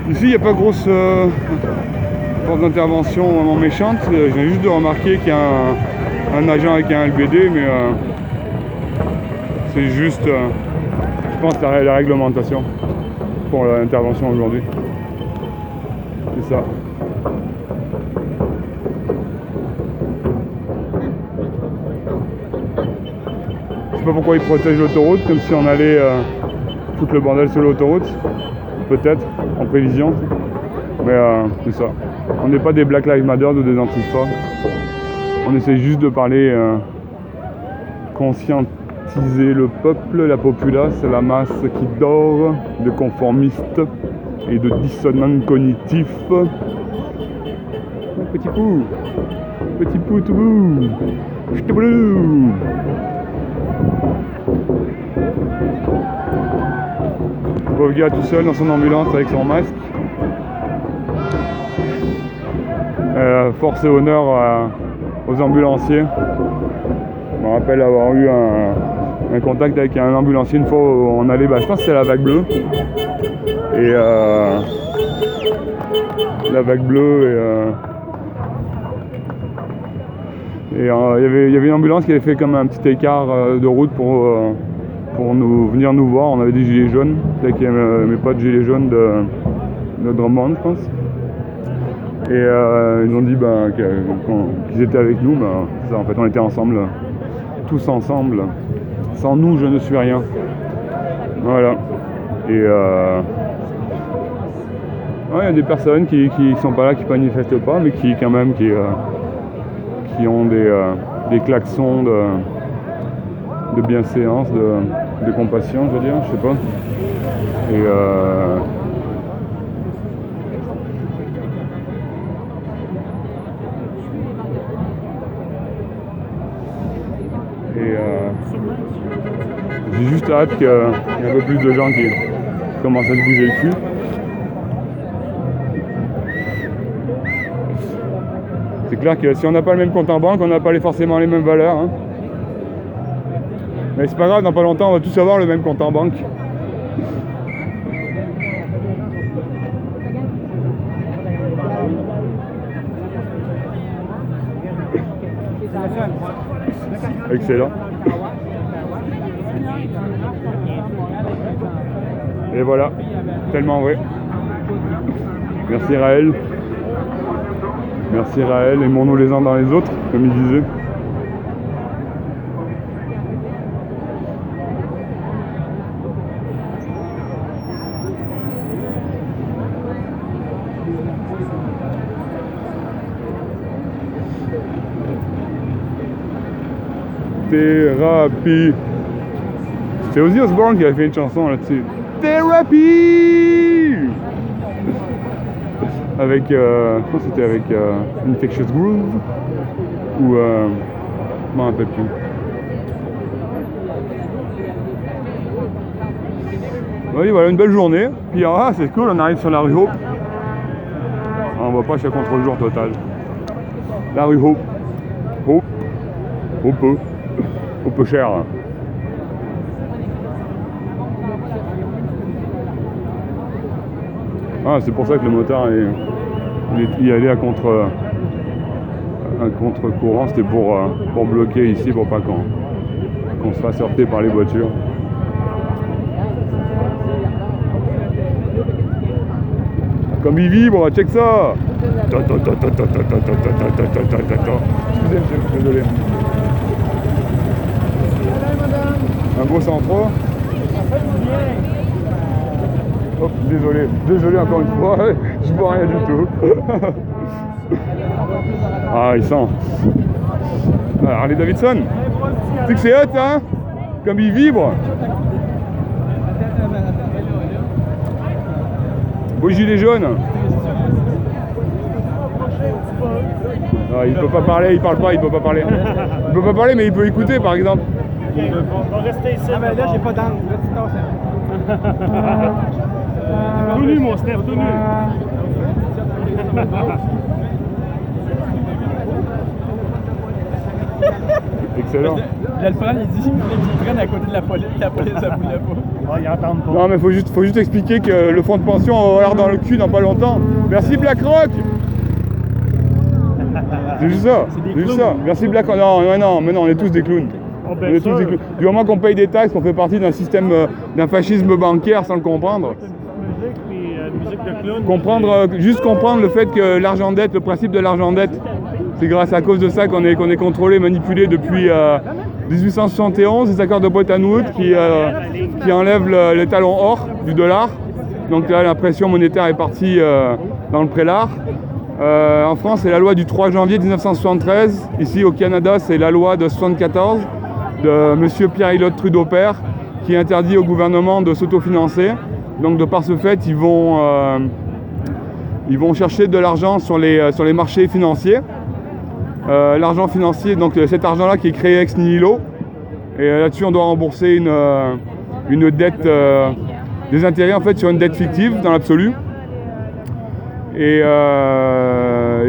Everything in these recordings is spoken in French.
Ici, il n'y a pas grosse force d'intervention vraiment méchante. Je viens juste de remarquer qu'il y a un agent avec un LBD, mais c'est juste, je pense, la réglementation pour l'intervention aujourd'hui. C'est ça. Je sais pas pourquoi ils protègent l'autoroute, comme si on allait foutre le bordel sur l'autoroute. Peut-être, en prévision. Mais c'est ça. On n'est pas des Black Lives Matter ou des Antifa. On essaie juste de parler, conscientiser le peuple, la populace, la masse qui dort, de conformistes et de dissonants cognitifs. Petit pou, tout bout, petit bleu. Pauvre gars tout seul dans son ambulance avec son masque. Force et honneur aux ambulanciers. Je me rappelle avoir eu un contact avec un ambulancier une fois où on allait, je pense que c'était la vague bleue. Et la vague bleue et il y avait une ambulance qui avait fait comme un petit écart de route pour venir nous voir. On avait des gilets jaunes, avec mes potes gilets jaunes de Drummond, je pense. Et ils ont dit qu'ils étaient avec nous. Ça, en fait, on était ensemble, tous ensemble. Sans nous, je ne suis rien. Voilà. Et il y a des personnes qui sont pas là, qui manifestent pas, mais qui quand même qui ont des klaxons de bienséance, de compassion, je veux dire, je sais pas. Et j'ai juste hâte qu'il y ait un peu plus de gens qui commencent à se bouger le cul. C'est clair que si on n'a pas le même compte en banque, on n'a pas forcément les mêmes valeurs. Hein. Mais c'est pas grave, dans pas longtemps, on va tous avoir le même compte en banque. Excellent. Et voilà, tellement vrai. Merci Raël. Merci Raël, aimons-nous les uns dans les autres, comme il disait. Thérapie. C'est Ozzy Osbourne qui a fait une chanson là-dessus. Thérapie. Avec, je pense que c'était avec Infectious Groove ou je m'en rappelle plus. Oui, voilà, une belle journée. Puis c'est cool, on arrive sur la rue Hope. On va pas chez contre-jour total. La rue Hope. Hope. Au peu cher. C'est pour ça que le motard il allait à contre-courant, c'était pour bloquer ici, pour pas qu'on se fasse heurter par les voitures. Comme il vibre, check ça. Excusez monsieur, désolé. Un beau centre. Oh, désolé encore une fois, je vois rien du tout. Il sent. Harley Davidson. Tu sais que c'est hot, hein? Comme il vibre. Beau gilet jaune. Il peut pas parler, il parle pas, il peut pas parler. Il peut pas parler, mais il peut écouter, par exemple. On va rester ici. Là, j'ai pas d'angle. Là, Tout nu, mon Steph, tout nu. Excellent. Là, le frère, il dit qu'il prenne à côté de la police, la police, ça voulait pas. Ouais, ils entendent pas. Non mais faut juste expliquer que le fonds de pension on va avoir dans le cul dans pas longtemps. Merci BlackRock. C'est juste ça. C'est des C'est juste clowns. ça. Merci BlackRock. Non, mais non, on est tous des clowns. Oh, On ben est ça, tous des clowns. Du moment qu'on paye des taxes, qu'on fait partie d'un système, d'un fascisme bancaire sans le comprendre. musique, puis musique de clown. Juste comprendre le fait que l'argent dette, le principe de l'argent dette, c'est grâce à cause de ça qu'on est contrôlé, manipulé depuis 1871, les accords de Bretton Woods qui enlèvent le talon or du dollar. Donc là, la pression monétaire est partie dans le prélard. En France, c'est la loi du 3 janvier 1973. Ici, au Canada, c'est la loi de 1974 de M. Pierre-Elliott Trudeau-Père qui interdit au gouvernement de s'autofinancer. Donc, de par ce fait, ils vont chercher de l'argent sur les marchés financiers. L'argent financier, donc cet argent-là qui est créé ex nihilo. Et là-dessus, on doit rembourser une dette, des intérêts en fait sur une dette fictive dans l'absolu. Et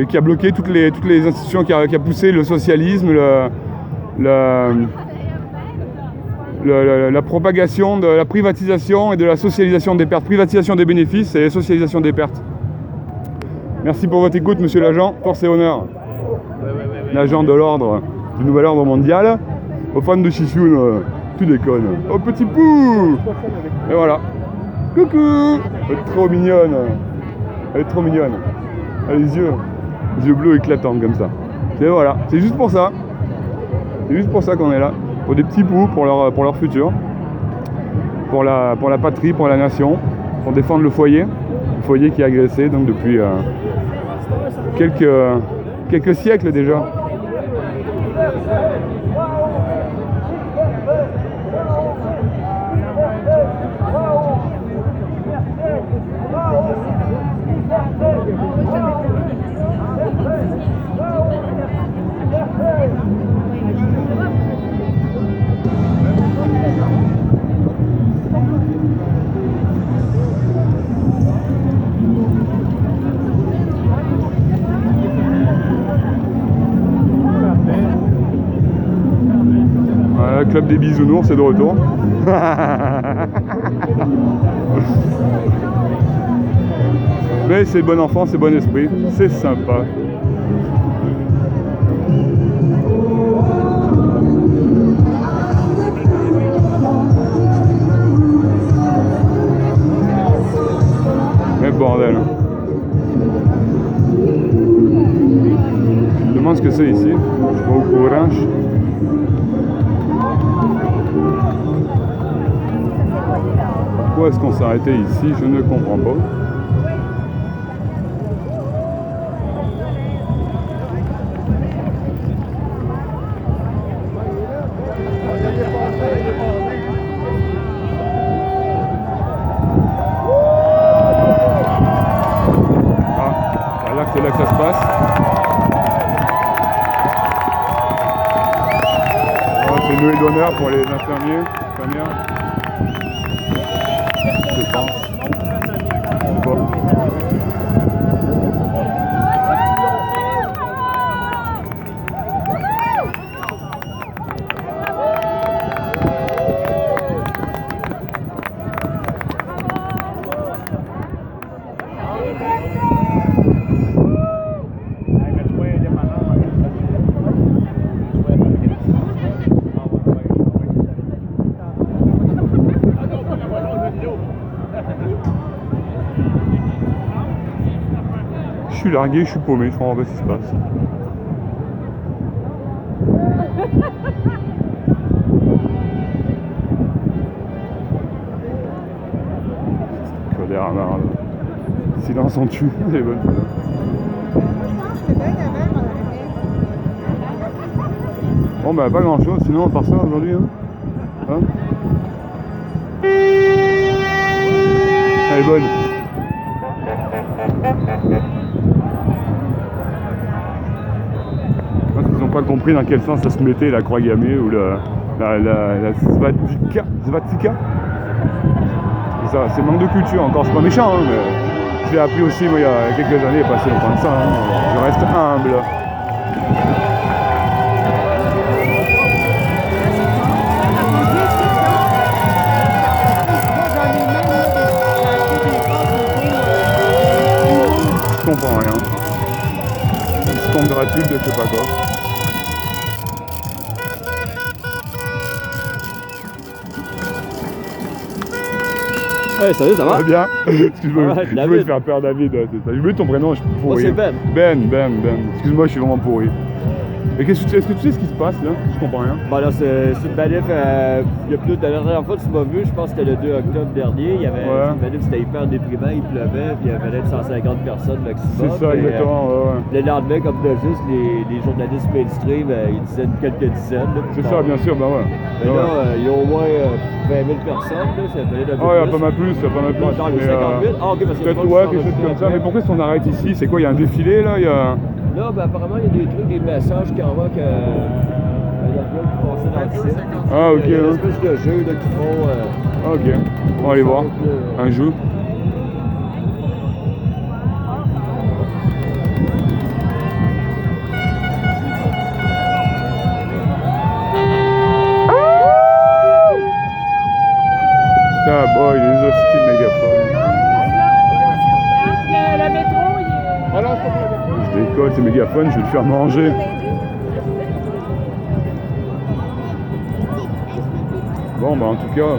qui a bloqué toutes les institutions, qui a poussé le socialisme, la propagation de la privatisation et de la socialisation des pertes. Privatisation des bénéfices et socialisation des pertes. Merci pour votre écoute, monsieur l'agent. Force et honneur. L'agent de l'ordre, du nouvel ordre mondial. Aux fans de Chichoun, tu déconnes. Oh petit pou. Et voilà. Coucou. Elle est trop mignonne. Elle est trop mignonne. Elle a les yeux bleus éclatants comme ça. Et voilà, c'est juste pour ça. C'est juste pour ça qu'on est là. Pour des petits poux, pour leur futur. Pour la patrie, pour la nation. Pour défendre le foyer. Le foyer qui est agressé donc depuis quelques siècles déjà. Voilà, le club des bisounours, c'est de retour. Mais c'est bon enfant, c'est bon esprit, c'est sympa. Mais bordel. Je me demande ce que c'est ici. Je suis pas au courant. Pourquoi est-ce qu'on s'est arrêté ici? Je ne comprends pas. C'est là que ça se passe. C'est une nuée d'honneur pour les infirmières. Je pense. Je sais pas. Je suis largué, je suis paumé, je comprends pas ce qui se passe. Codéramar, silence on tue, les bonnes. Bon bah pas grand chose, sinon à part ça aujourd'hui. Hein, elle est bonne. Ils n'ont pas compris dans quel sens ça se mettait la croix gammée ou la svatika. Ça, c'est manque de culture encore, c'est pas méchant, hein, mais je l'ai appris aussi moi, il y a quelques années, pas si longtemps que ça, hein, je reste humble. température de je sais pas quoi. Ouais, salut, ça va? Ça va bien? Excuse-moi, Ouais, je voulais David. te faire peur David, ouais, c'est ça. J'ai oublié ton prénom, je suis pourri. c'est Ben. Ben. Excuse-moi, je suis vraiment pourri. Et est-ce que tu sais ce qui se passe là? Je comprends rien. Bon, là, c'est une manif. Il y a plus de la dernière fois que tu m'as vu, je pense que c'était le 2 octobre dernier. Il y avait Ouais. une manif, c'était hyper déprimant, il pleuvait, puis il y avait peut-être 150 personnes maximum. C'est ça, Puis, exactement, ouais. le lendemain, comme de juste, les journalistes mainstream, ils disaient quelques dizaines. Là, C'est ça, bien sûr, bah ouais. Mais Ouais. là, il y a au moins 20 000 personnes, là, ça fait un peu Ah ouais, plus. pas mal plus, pas mal plus. Bon, dans les mais, 50 000. Ah, ok, parce que peut-être, je pense ouais, que quelque chose c'est comme ça. après. Mais pourquoi est-ce qu'on arrête ici? C'est quoi, il y a un défilé là? Il y a... Là, ben, apparemment, il y a des trucs, des messages qui envoient que. Il y a plein qui passaient dans le site. Ah, ok, Il y a une hein. espèce de jeu là, qui font. Ah, ok, on va aller voir. Un jeu. Putain, boy, les hostiles mégaphones. Le métro, il est... Je décolle ces mégaphones, je vais le faire manger. Bon, bah en tout cas...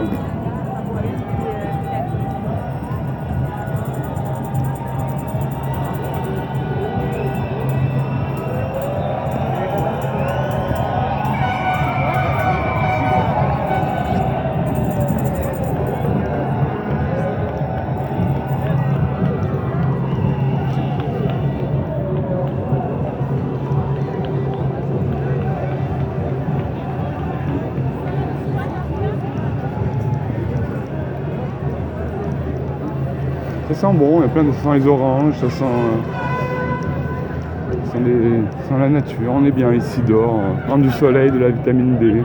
Ça sent bon, il y a plein de... Ça sent les oranges, ça sent la nature, on est bien ici dehors, prendre du soleil, de la vitamine D.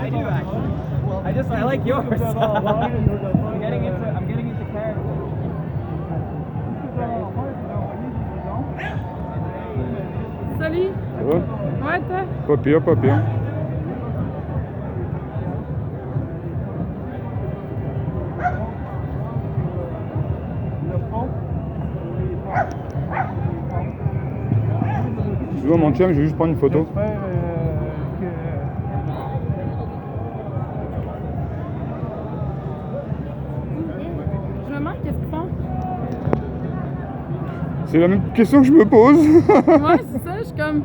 I do actually. I like yours. I'm getting into character. Salut! Ça va? Ouais, toi? Pas pire, pas pire. Tu vois mon chum, je vais juste prendre une photo. Je me demande qu'est-ce qu'ils font. C'est la même question que je me pose. Ouais, c'est ça, je suis comme...